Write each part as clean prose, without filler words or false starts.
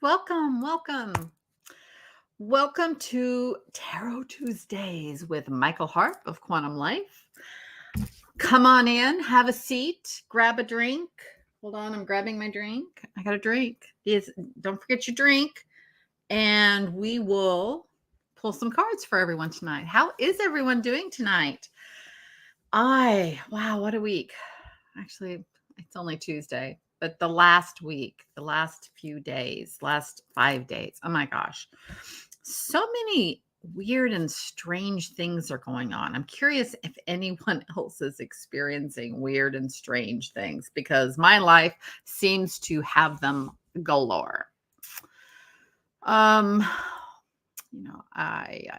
Welcome, welcome. Welcome to Tarot Tuesdays with Mykal Harp of Quantum Life. Come on in, have a seat, grab a drink. Hold on, I'm grabbing my drink. I got a drink. Yes, don't forget your drink. And we will pull some cards for everyone tonight. How is everyone doing tonight? Wow, what a week. Actually, it's only Tuesday, but the last week, the last few days, last 5 days. Oh my gosh. So many weird and strange things are going on. I'm curious if anyone else is experiencing weird and strange things because my life seems to have them galore. Um, I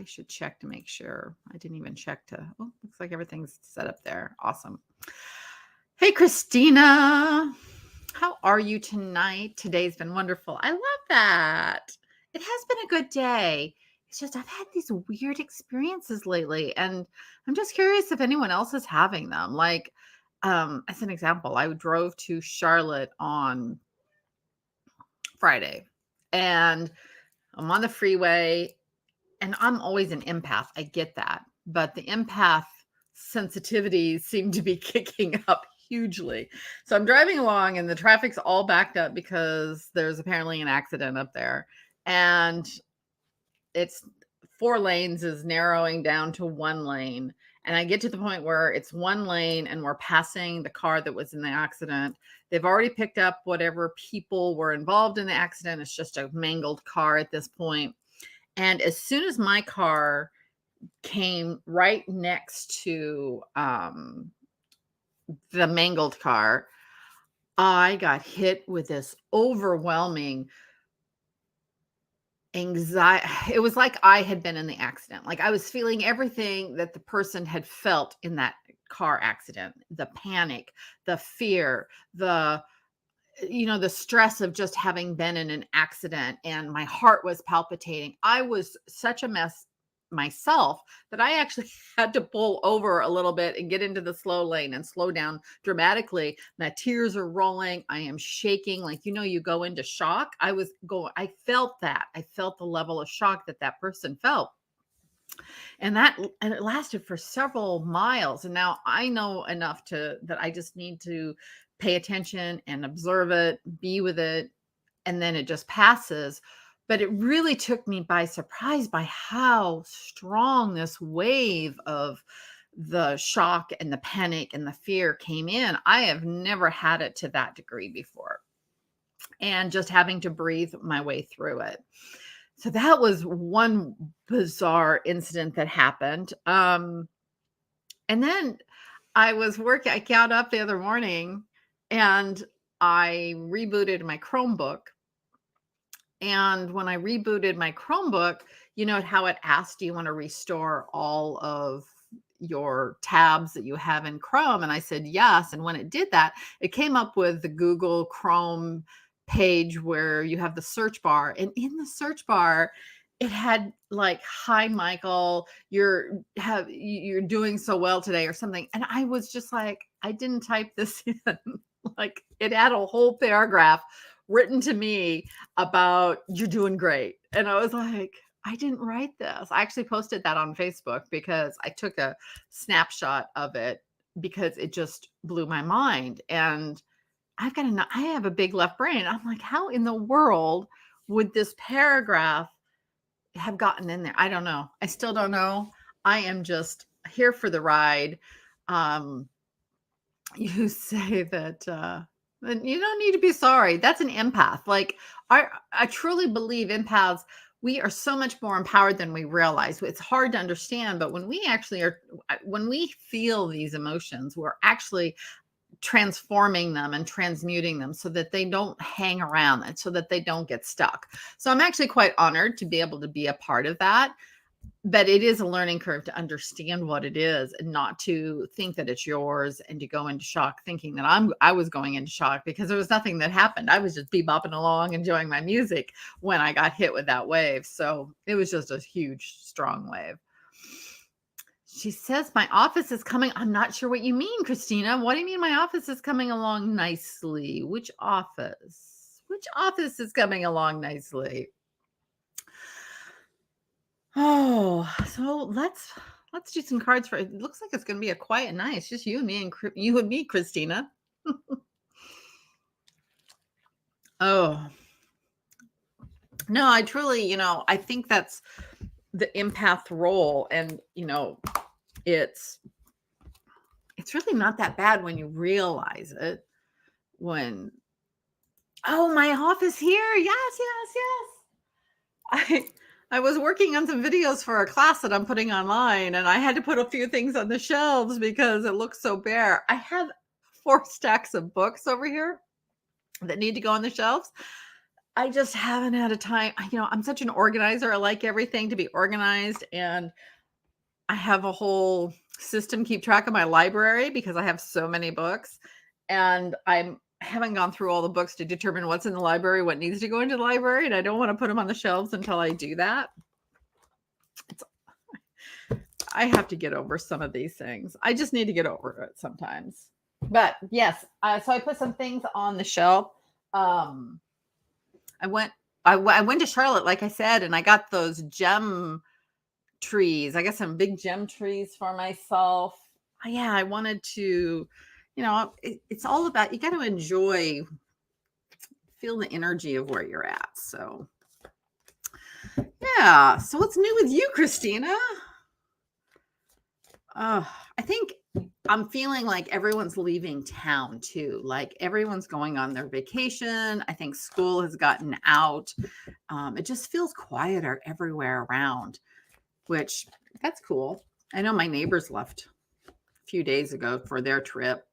should check to make sure. I didn't even check looks like everything's set up there. Awesome. Hey, Christina. How are you tonight? Today's been wonderful. I love that. It has been a good day. It's just I've had these weird experiences lately, and I'm just curious if anyone else is having them. Like, as an example, I drove to Charlotte on Friday, and I'm on the freeway, and I'm always an empath. I get that. But the empath sensitivities seem to be kicking up hugely. So I'm driving along and the traffic's all backed up because there's apparently an accident up there. And it's 4 lanes is narrowing down to 1 lane. And I get to the point where it's 1 lane and we're passing the car that was in the accident. They've already picked up whatever people were involved in the accident. It's just a mangled car at this point. And as soon as my car came right next to the mangled car, I got hit with this overwhelming anxiety. It was like I had been in the accident. Like I was feeling everything that the person had felt in that car accident, the panic, the fear, the stress of just having been in an accident, and my heart was palpitating. I was such a mess myself that I actually had to pull over a little bit and get into the slow lane and slow down dramatically. My tears are rolling. I am shaking. Like, you go into shock. I felt that. I felt the level of shock that person felt. And it lasted for several miles. And now I know enough that I just need to pay attention and observe it, be with it, and then it just passes. But it really took me by surprise by how strong this wave of the shock and the panic and the fear came in. I have never had it to that degree before. And just having to breathe my way through it. So that was one bizarre incident that happened. And then I got up the other morning and I rebooted my Chromebook. And when I rebooted my Chromebook, how it asked, do you want to restore all of your tabs that you have in Chrome? And I said, yes. And when it did that, it came up with the Google Chrome page where you have the search bar. And in the search bar, it had like, hi, Mykal, you're doing so well today or something. And I was just like, I didn't type this in. Like it had a whole paragraph written to me about you're doing great. And I was like, I didn't write this. I actually posted that on Facebook because I took a snapshot of it because it just blew my mind. And I have a big left brain. I'm like, how in the world would this paragraph have gotten in there? I don't know. I still don't know. I am just here for the ride. You say that you don't need to be sorry. That's an empath. Like I truly believe empaths, we are so much more empowered than we realize. It's hard to understand, but when we feel these emotions, we're actually transforming them and transmuting them so that they don't hang around and so that they don't get stuck. So I'm actually quite honored to be able to be a part of that. But it is a learning curve to understand what it is and not to think that it's yours and to go into shock thinking that I was going into shock because there was nothing that happened. I was just bebopping along, enjoying my music when I got hit with that wave. So it was just a huge, strong wave. She says, my office is coming. I'm not sure what you mean, Christina. What do you mean my office is coming along nicely? Which office? Which office is coming along nicely? Oh, so let's do some cards for it. Looks like it's going to be a quiet night. It's just you and me and you and me, Christina. Oh, no, I truly, I think that's the empath role, and it's it's really not that bad when you realize it. When Oh, my office here. Yes, yes, yes. I was working on some videos for a class that I'm putting online, and I had to put a few things on the shelves because it looks so bare. I have 4 stacks of books over here that need to go on the shelves. I just haven't had a time. I'm such an organizer. I like everything to be organized, and I have a whole system keep track of my library because I have so many books, and I haven't gone through all the books to determine what's in the library, what needs to go into the library, and I don't want to put them on the shelves until I do that. It's I have to get over some of these things. I just need to get over it sometimes. But yes, so I put some things on the shelf. Um, I went to Charlotte, like I said, and I got those gem trees. I got some big gem trees for myself. Yeah, I wanted to, it's all about, you got to enjoy, feel the energy of where you're at. So, yeah. So, what's new with you, Christina? I think I'm feeling like everyone's leaving town too. Like everyone's going on their vacation. I think school has gotten out. It just feels quieter everywhere around, which that's cool. I know my neighbors left a few days ago for their trip.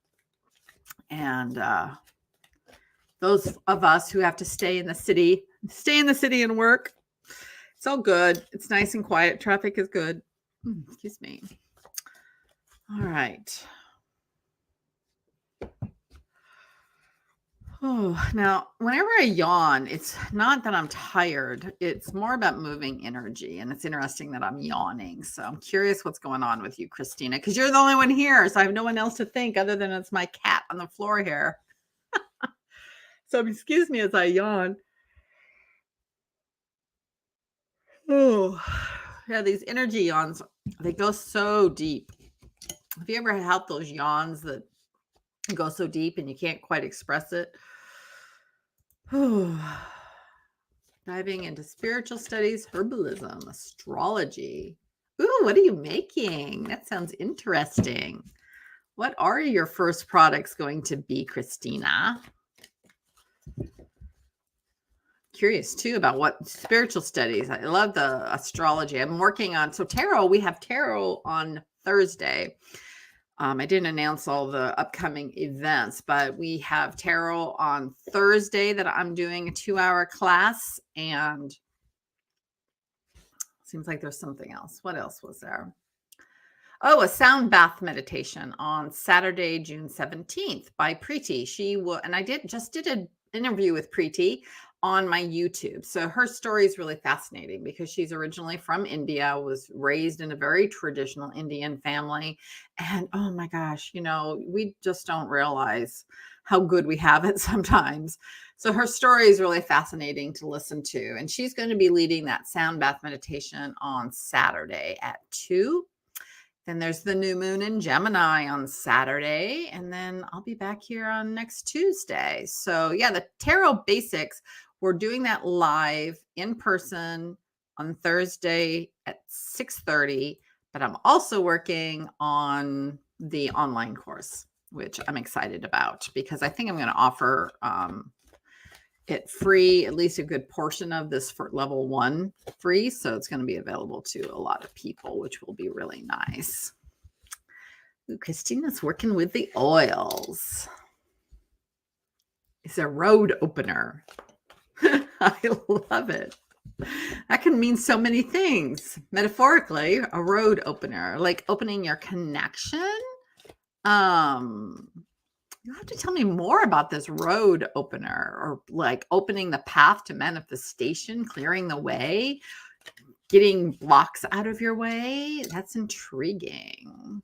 And those of us who have to stay in the city and work, it's all good. It's nice and quiet. Traffic is good. Excuse me. All right. Oh, now, whenever I yawn, it's not that I'm tired. It's more about moving energy. And it's interesting that I'm yawning. So I'm curious what's going on with you, Christina, because you're the only one here. So I have no one else to think other than it's my cat on the floor here. So excuse me as I yawn. Oh, yeah, these energy yawns, they go so deep. Have you ever had those yawns that go so deep and you can't quite express it? Diving into spiritual studies, herbalism, astrology. Ooh, what are you making? That sounds interesting. What are your first products going to be, Christina? Curious too about what spiritual studies. I love the astrology. I'm working on tarot. We have tarot on Thursday. I didn't announce all the upcoming events, but we have tarot on Thursday that I'm doing a 2-hour class, and seems like there's something else. What else was there? Oh, a sound bath meditation on Saturday, June 17th by Preeti. She will, and I did an interview with Preeti on my YouTube. So her story is really fascinating because she's originally from India, was raised in a very traditional Indian family. And oh my gosh, we just don't realize how good we have it sometimes. So her story is really fascinating to listen to. And she's going to be leading that sound bath meditation on Saturday at 2. Then there's the new moon in Gemini on Saturday, and then I'll be back here on next Tuesday. So yeah, the tarot basics, we're doing that live in person on Thursday at 6:30, but I'm also working on the online course, which I'm excited about because I think I'm going to offer it free, at least a good portion of this for level 1 free. So it's going to be available to a lot of people, which will be really nice. Ooh, Christina's working with the oils. It's a road opener. I love it. That can mean so many things. Metaphorically, a road opener, like opening your connection. You have to tell me more about this road opener, or like opening the path to manifestation, clearing the way, getting blocks out of your way. That's intriguing.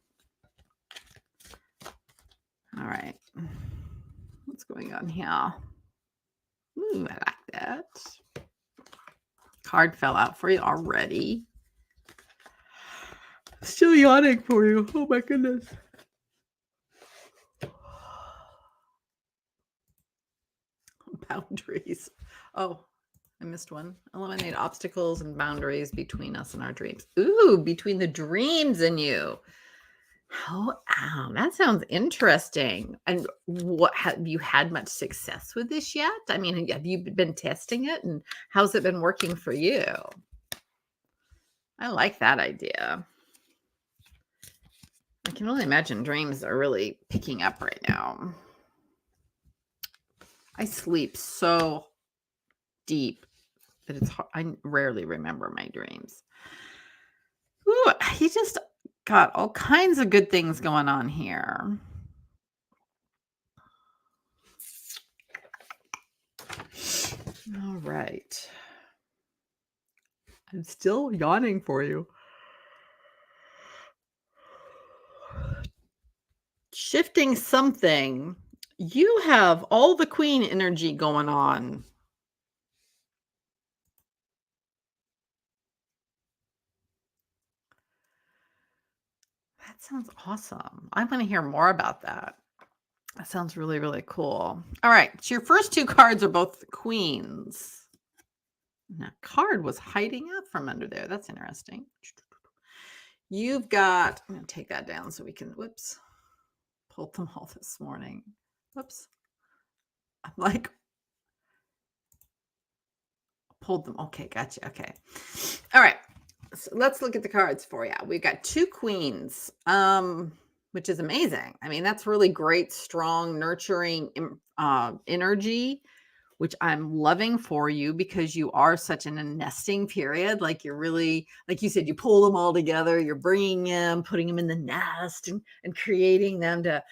All right. What's going on here? Ooh, I like that. Card fell out for you already. Still yawning for you. Oh my goodness. Boundaries. Oh, I missed one. Eliminate obstacles and boundaries between us and our dreams. Ooh, between the dreams and you. Oh, wow, that sounds interesting. And what have you had much success with this yet? I mean, have you been testing it and how's it been working for you? I like that idea. I can only imagine dreams are really picking up right now. I sleep so deep that I rarely remember my dreams. Ooh, he just got all kinds of good things going on here. All right. I'm still yawning for you. Shifting something. You have all the queen energy going on. That sounds awesome. I want to hear more about that. That sounds really, really cool. All right. So your first two cards are both queens. And that card was hiding out from under there. That's interesting. You've got, I'm going to take that down so we can, whoops, pulled them all this morning. Whoops. I'm like, pulled them. Okay, gotcha. Okay. All right. So let's look at the cards for you. We've got two queens, which is amazing. I mean, that's really great, strong, nurturing energy, which I'm loving for you because you are such in a nesting period. Like you're really, like you said, you pull them all together. You're bringing them, putting them in the nest, and creating them to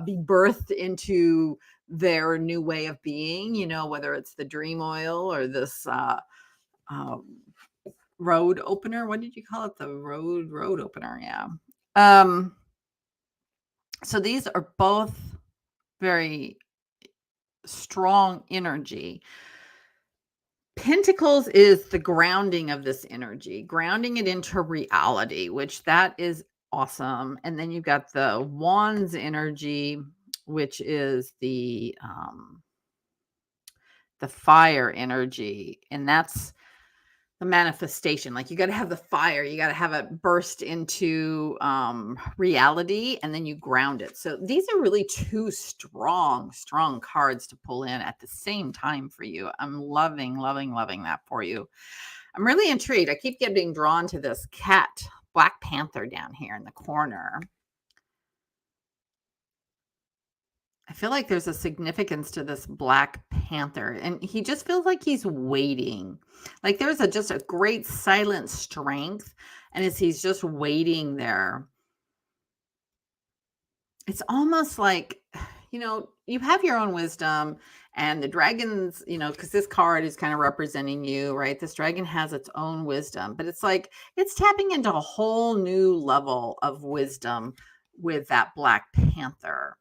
be birthed into their new way of being. You know, whether it's the dream oil or this. Road opener. What did you call it? The road opener. Yeah. So these are both very strong energy. Pentacles is the grounding of this energy, grounding it into reality, which that is awesome. And then you've got the wands energy, which is the fire energy, and that's the manifestation. Like you got to have the fire, you got to have it burst into reality, and then you ground it. So these are really two strong cards to pull in at the same time for you. I'm loving that for you. I'm really intrigued. I keep getting drawn to this cat, Black Panther down here in the corner. I feel like there's a significance to this Black Panther, and he just feels like he's waiting. Like there's just a great silent strength, and as he's just waiting there, it's almost like, you have your own wisdom, and the dragons, because this card is kind of representing you, right? This dragon has its own wisdom, but it's like it's tapping into a whole new level of wisdom with that Black Panther.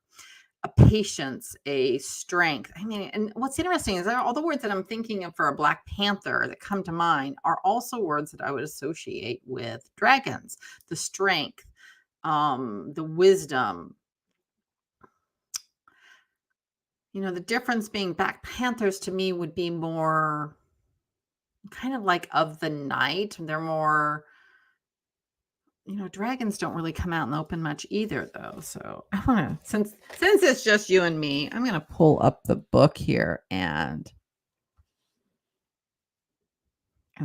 A patience, a strength. I mean, and what's interesting is that all the words that I'm thinking of for a Black Panther that come to mind are also words that I would associate with dragons. The strength, the wisdom. The difference being Black Panthers to me would be more kind of like of the night. They're more, dragons don't really come out in the open much either, though. So I want to, since it's just you and me, I'm going to pull up the book here and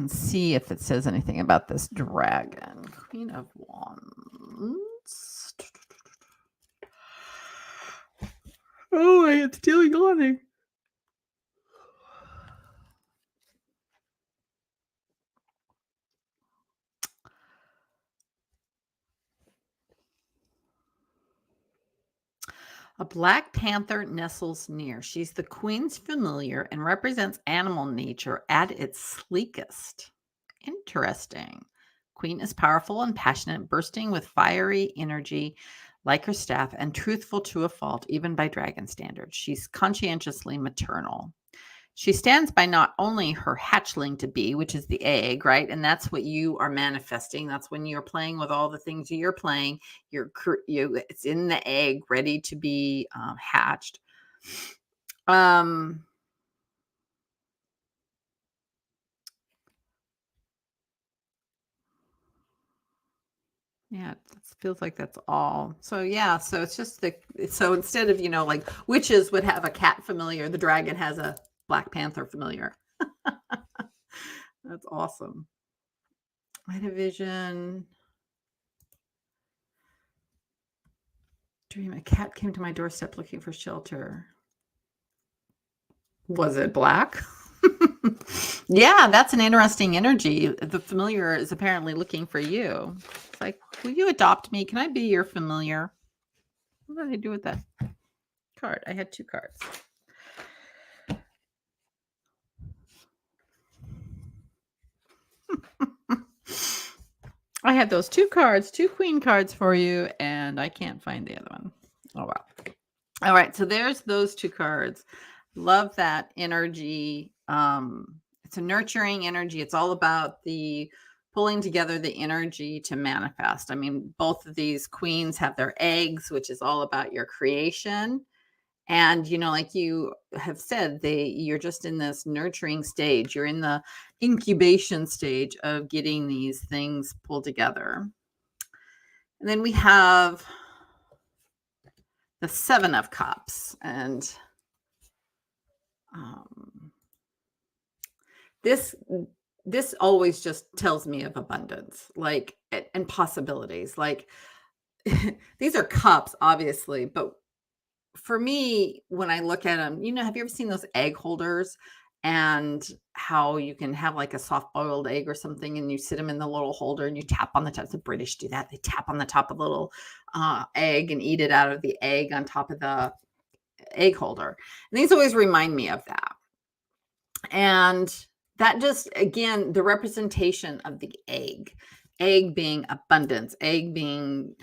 see if it says anything about this dragon. Queen of Wands. Oh, it's still yawning. A Black Panther nestles near. She's the queen's familiar and represents animal nature at its sleekest. Interesting. Queen is powerful and passionate, bursting with fiery energy like her staff, and truthful to a fault, even by dragon standards. She's conscientiously maternal. She stands by not only her hatchling to be, which is the egg, right? And that's what you are manifesting. That's when you're playing with all the things you're playing. It's in the egg, ready to be hatched. Um, Yeah, it feels like that's all. So yeah, so it's just so instead of, like witches would have a cat familiar, the dragon has a Black Panther familiar. That's awesome. I had a vision. Dream a cat came to my doorstep looking for shelter. Was it black? Yeah, that's an interesting energy. The familiar is apparently looking for you. It's like, will you adopt me? Can I be your familiar? What did I do with that card? I had 2 cards. I had those 2 cards, 2 queen cards for you, and I can't find the other one. Oh, wow. All right, so there's those 2 cards. Love that energy. It's a nurturing energy. It's all about the pulling together the energy to manifest. I mean, both of these queens have their eggs, which is all about your creation. And, like you have said, you're just in this nurturing stage. You're in the incubation stage of getting these things pulled together. And then we have the 7 of Cups. And this always just tells me of abundance, like, and possibilities. Like, these are cups, obviously, but for me, when I look at them, have you ever seen those egg holders and how you can have like a soft boiled egg or something and you sit them in the little holder and you tap on the top? The British do that. They tap on the top of the little egg and eat it out of the egg on top of the egg holder. And these always remind me of that. And that just, again, the representation of the egg being abundance, egg being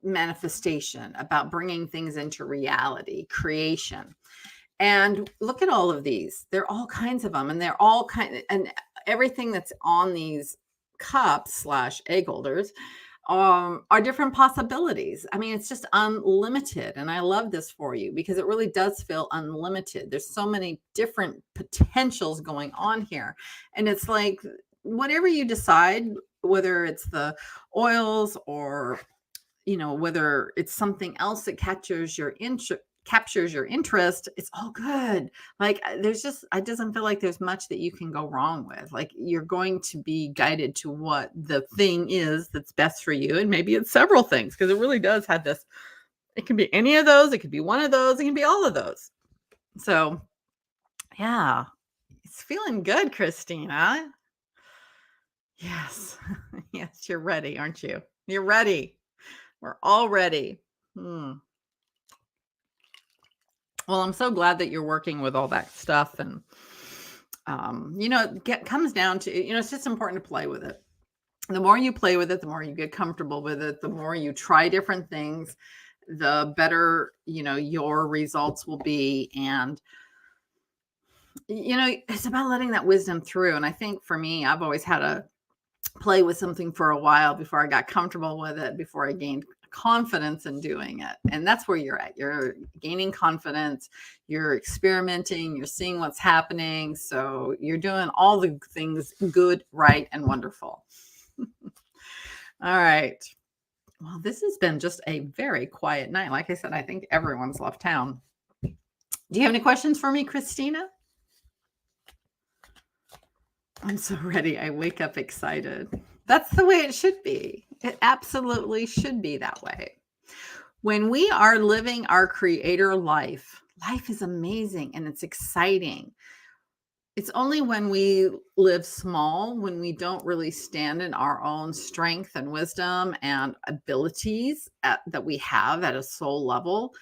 manifestation, about bringing things into reality, creation. And look at all of these. There are all kinds of them, and they're all and everything that's on these cups / egg holders are different possibilities. I mean, it's just unlimited. And I love this for you because it really does feel unlimited. There's so many different potentials going on here. And it's like, whatever you decide, whether it's the oils or whether it's something else that captures your interest, it's all good. Like, it doesn't feel like there's much that you can go wrong with. Like, you're going to be guided to what the thing is that's best for you. And maybe it's several things, because it really does have this, it can be any of those, it could be one of those, it can be all of those. So yeah, it's feeling good, Christina. Yes. Yes, you're ready, aren't you? You're ready. We're all ready. Well, I'm so glad that you're working with all that stuff. And, it comes down to, it's just important to play with it. The more you play with it, the more you get comfortable with it, the more you try different things, the better, your results will be. And, it's about letting that wisdom through. And I think for me, I've always had to play with something for a while before I got comfortable with it, before I gained confidence in doing it. And that's where you're at. You're gaining confidence, you're experimenting, you're seeing what's happening. So you're doing all the things good, right, and wonderful. All right. Well, this has been just a very quiet night. Like I said, I think everyone's left town. Do you have any questions for me, Christina? I'm so ready. I wake up excited. That's the way it should be. It absolutely should be that way. When we are living our creator life is amazing and it's exciting. It's only when we live small, when we don't really stand in our own strength and wisdom and abilities that we have at a soul level,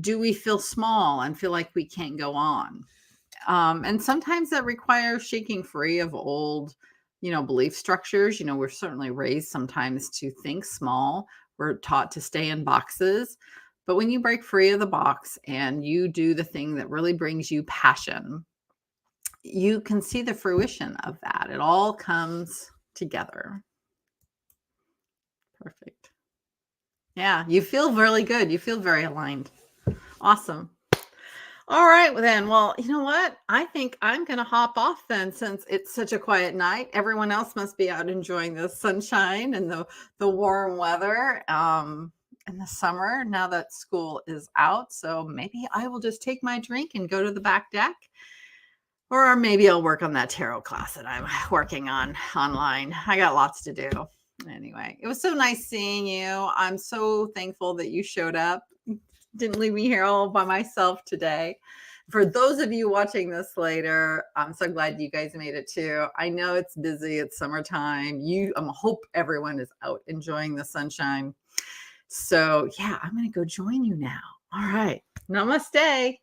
do we feel small and feel like we can't go on. And sometimes that requires shaking free of old, belief structures. We're certainly raised sometimes to think small. We're taught to stay in boxes. But when you break free of the box and you do the thing that really brings you passion, you can see the fruition of that. It all comes together. Perfect. Yeah, you feel really good. You feel very aligned. Awesome. All right, well then. Well, you know what? I think I'm going to hop off then since it's such a quiet night. Everyone else must be out enjoying the sunshine and the warm weather in the summer now that school is out. So maybe I will just take my drink and go to the back deck. Or maybe I'll work on that tarot class that I'm working on online. I got lots to do. Anyway, it was so nice seeing you. I'm so thankful that you showed up. Didn't leave me here all by myself today. For those of you watching this later, I'm so glad you guys made it too. I know it's busy. It's summertime. I hope everyone is out enjoying the sunshine. So yeah, I'm going to go join you now. All right. Namaste.